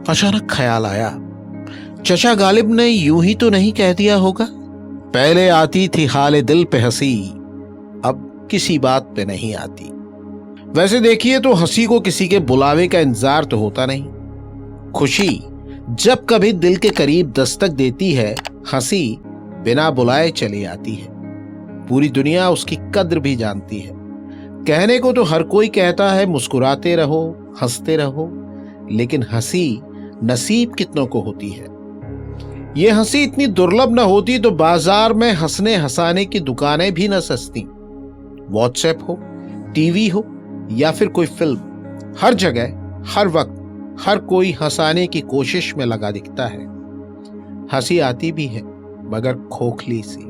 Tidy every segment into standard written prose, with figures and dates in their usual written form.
अचानक ख्याल आया, चचा गालिब ने यूं ही तो नहीं कह दिया होगा, पहले आती थी हाले दिल पे हंसी, अब किसी बात पे नहीं आती। वैसे देखिए तो हंसी को किसी के बुलावे का इंतजार तो होता नहीं। खुशी जब कभी दिल के करीब दस्तक देती है, हंसी बिना बुलाए चली आती है। पूरी दुनिया उसकी कद्र भी जानती है। कहने को तो हर कोई कहता है मुस्कुराते रहो, हंसते रहो, लेकिन हंसी नसीब कितनों को होती है। ये हंसी इतनी दुर्लभ न होती तो बाजार में हंसने हंसाने की दुकानें भी न सस्ती। व्हाट्सएप हो, टीवी हो या फिर कोई फिल्म, हर जगह हर वक्त हर कोई हंसाने की कोशिश में लगा दिखता है। हंसी आती भी है मगर खोखली सी,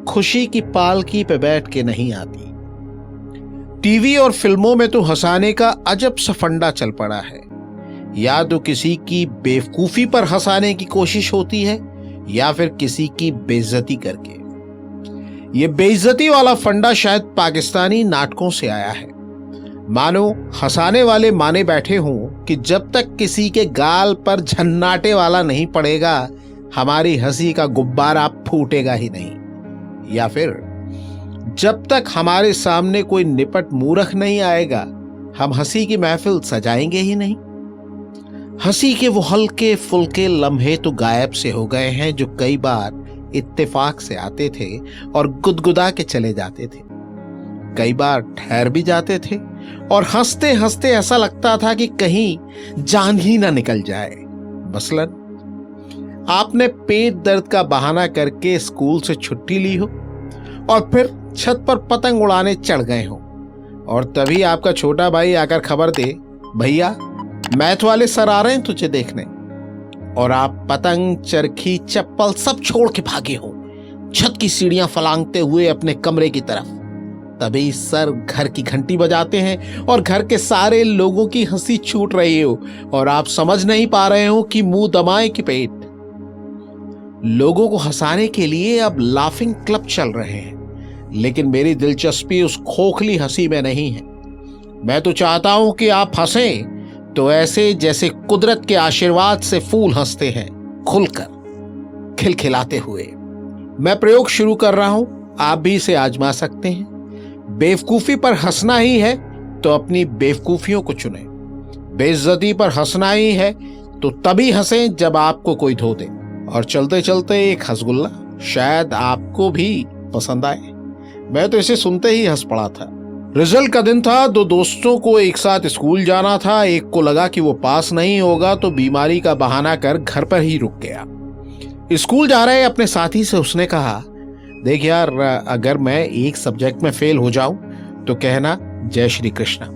खुशी की पालकी पे बैठ के नहीं आती। टीवी और फिल्मों में तो हंसाने का अजब सा फंडा चल पड़ा है। या तो किसी की बेवकूफी पर हंसाने की कोशिश होती है या फिर किसी की बेइज्जती करके। ये बेइज्जती वाला फंडा शायद पाकिस्तानी नाटकों से आया है। मानो हंसाने वाले माने बैठे हों कि जब तक किसी के गाल पर झन्नाटे वाला नहीं पड़ेगा, हमारी हंसी का गुब्बारा फूटेगा ही नहीं। या फिर जब तक हमारे सामने कोई निपट मूर्ख नहीं आएगा, हम हंसी की महफिल सजाएंगे ही नहीं। हंसी के वो हल्के फुल्के लम्हे तो गायब से हो गए हैं जो कई बार इत्तेफाक से आते थे और गुदगुदा के चले जाते थे। कई बार ठहर भी जाते थे और हंसते हंसते ऐसा लगता था कि कहीं जान ही ना निकल जाए। मसलन आपने पेट दर्द का बहाना करके स्कूल से छुट्टी ली हो और फिर छत पर पतंग उड़ाने चढ़ गए हो, और तभी आपका छोटा भाई आकर खबर दे, भैया मैथ वाले सर आ रहे हैं तुझे देखने, और आप पतंग, चरखी, चप्पल सब छोड़ के भागे हो, छत की सीढ़ियां फलांगते हुए अपने कमरे की तरफ। तभी सर घर की घंटी बजाते हैं और घर के सारे लोगों की हंसी छूट रही हो और आप समझ नहीं पा रहे हो कि मुंह दबाए कि पेट। लोगों को हंसाने के लिए अब लाफिंग क्लब चल रहे हैं, लेकिन मेरी दिलचस्पी उस खोखली हंसी में नहीं है। मैं तो चाहता हूं कि आप हंसें तो ऐसे जैसे कुदरत के आशीर्वाद से फूल हंसते हैं, खुलकर, खिलखिलाते हुए। मैं प्रयोग शुरू कर रहा हूं, आप भी इसे आजमा सकते हैं। बेवकूफी पर हंसना ही है तो अपनी बेवकूफियों को चुनें। बेइज्जती पर हंसना ही है तो तभी हंसें जब आपको कोई धो दे। और चलते चलते एक हंसगुल्ला शायद आपको भी पसंद आए। मैं तो इसे सुनते ही हंस पड़ा था। रिजल्ट का दिन था, दो दोस्तों को एक साथ स्कूल जाना था। एक को लगा कि वो पास नहीं होगा तो बीमारी का बहाना कर घर पर ही रुक गया। स्कूल जा रहे अपने साथी से उसने कहा, देख यार, अगर मैं एक सब्जेक्ट में फेल हो जाऊं तो कहना जय श्री कृष्णा,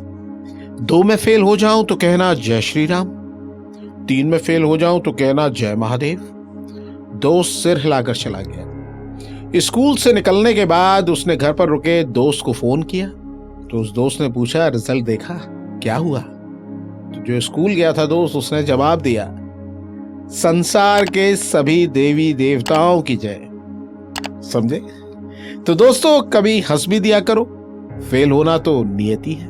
2 में फेल हो जाऊं तो कहना जय श्री राम, 3 में फेल हो जाऊं तो कहना जय महादेव। दोस्त सिर हिलाकर चला गया। स्कूल से निकलने के बाद उसने घर पर रुके दोस्त को फोन किया तो उस दोस्त ने पूछा, रिजल्ट देखा, क्या हुआ? तो जो स्कूल गया था दोस्त, उसने जवाब दिया, संसार के सभी देवी देवताओं की जय। समझे? तो दोस्तों, कभी हंस भी दिया करो, फेल होना तो नियति है।